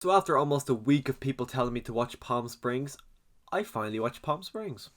So after almost a week of people telling me to watch Palm Springs, I finally watched Palm Springs.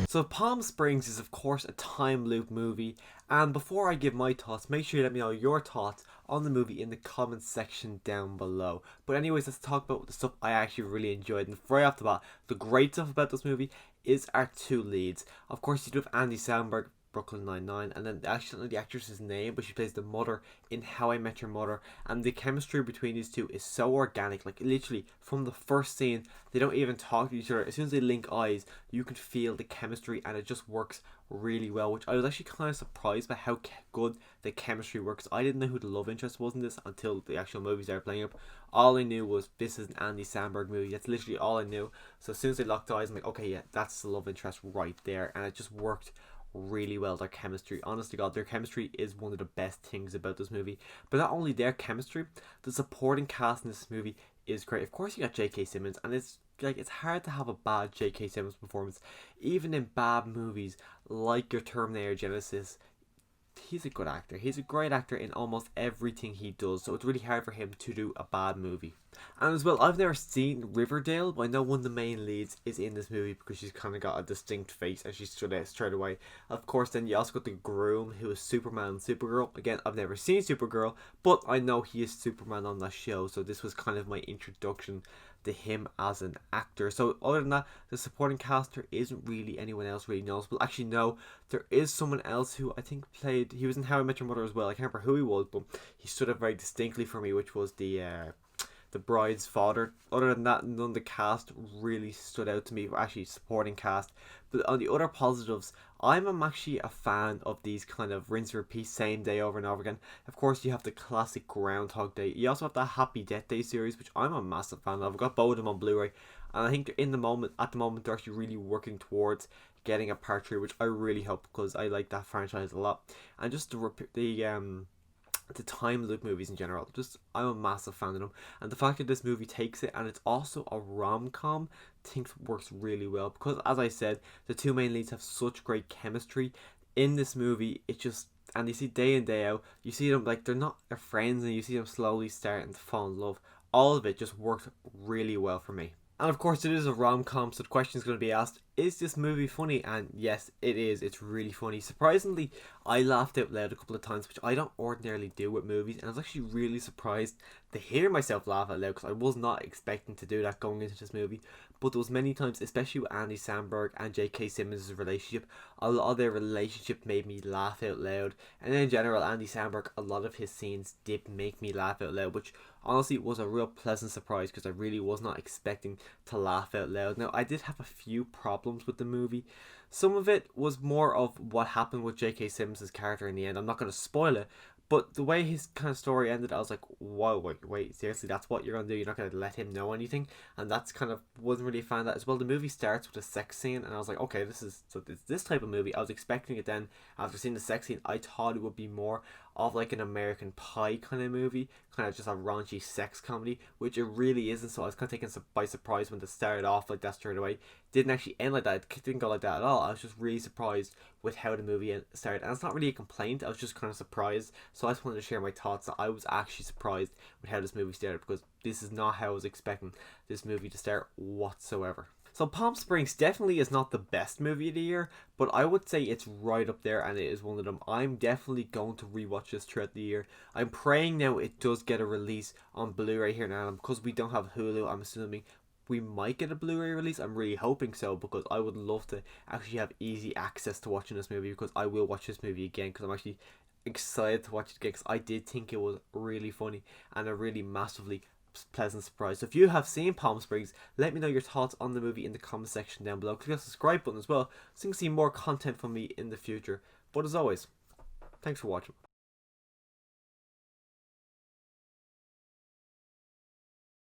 So Palm Springs is of course a time loop movie, and before I give my thoughts, make sure you let me know your thoughts on the movie in the comments section down below. But anyways, let's talk about the stuff I actually really enjoyed. And right off the bat, the great stuff about this movie is our two leads. Of course, you do have Andy Samberg, Brooklyn Nine-Nine, and then actually the actress's name, but she plays the mother in How I Met Your Mother, and the chemistry between these two is so organic. Like literally from the first scene, they don't even talk to each other. As soon as they link eyes, you can feel the chemistry, and it just works really well. Which I was actually kind of surprised by how good the chemistry works. I didn't know who the love interest was in this until the actual movie started playing up. All I knew was this is an Andy Samberg movie. That's literally all I knew. So as soon as they locked eyes, I'm like, okay, yeah, that's the love interest right there, and it just worked really well. Their chemistry, honest to god, their chemistry is one of the best things about this movie. But not only their chemistry, the supporting cast in this movie is great. Of course you got J.K. Simmons, and it's hard to have a bad J.K. Simmons performance even in bad movies like your Terminator Genesis. He's a good actor. He's a great actor in almost everything he does, so it's really hard for him to do a bad movie. And as well, I've never seen Riverdale, but I know one of the main leads is in this movie because she's kind of got a distinct face and she stood out straight away. Of course, then you also got the groom who is Superman and Supergirl. Again, I've never seen Supergirl, but I know he is Superman on that show, so this was kind of my introduction to him as an actor. So other than that, the supporting cast, there isn't really anyone else really noticeable. Actually, no, there is someone else who I think played. He was in How I Met Your Mother as well. I can't remember who he was, but he stood out very distinctly for me, which was the bride's father. Other than that, none of the cast really stood out to me. Actually, supporting cast. But on the other positives, I'm actually a fan of these kind of rinse and repeat, same day over and over again. Of course, you have the classic Groundhog Day. You also have the Happy Death Day series, which I'm a massive fan of. I've got both of them on Blu-ray, and I think they're at the moment, they're actually really working towards getting a part 3, which I really hope because I like that franchise a lot. And just the time loop movies in general, just I'm a massive fan of them, and the fact that this movie takes it and it's also a rom-com, I think works really well because, as I said, the two main leads have such great chemistry in this movie. It just, and you see day in day out, you see them like they're friends, and you see them slowly starting to fall in love. All of it just worked really well for me. And of course, it is a rom-com, so the question is going to be asked, is this movie funny? And yes, it is. It's really funny. Surprisingly, I laughed out loud a couple of times, which I don't ordinarily do with movies, and I was actually really surprised to hear myself laugh out loud because I was not expecting to do that going into this movie. But there was many times, especially with Andy Samberg and J.K. Simmons' relationship, a lot of their relationship made me laugh out loud. And in general, Andy Samberg, a lot of his scenes did make me laugh out loud, which honestly was a real pleasant surprise because I really was not expecting to laugh out loud. Now, I did have a few problems with the movie. Some of it was more of what happened with J.K. Simmons' character in the end. I'm not going to spoil it, but the way his kind of story ended, I was like, wow, wait, seriously, that's what you're going to do? You're not going to let him know anything? And that's kind of, wasn't really a fan of that as well. The movie starts with a sex scene, and I was like, okay, it's this type of movie. I was expecting it then. After seeing the sex scene, I thought it would be more of like an American Pie kind of movie, kind of just a raunchy sex comedy, which it really isn't. So I was kind of taken by surprise when it started off like that straight away. Didn't actually end like that. It didn't go like that at all. I was just really surprised with how the movie started, and it's not really a complaint. I was just kind of surprised. So I just wanted to share my thoughts that I was actually surprised with how this movie started because this is not how I was expecting this movie to start whatsoever. So Palm Springs definitely is not the best movie of the year, but I would say it's right up there, and it is one of them. I'm definitely going to rewatch this throughout the year. I'm praying now it does get a release on Blu-ray here now, because we don't have Hulu. I'm assuming we might get a Blu-ray release. I'm really hoping so, because I would love to actually have easy access to watching this movie, because I will watch this movie again, because I'm actually excited to watch it again, because I did think it was really funny and a really massively pleasant surprise. So if you have seen Palm Springs, let me know your thoughts on the movie in the comment section down below. Click the subscribe button as well so you can see more content from me in the future. But as always, thanks for watching.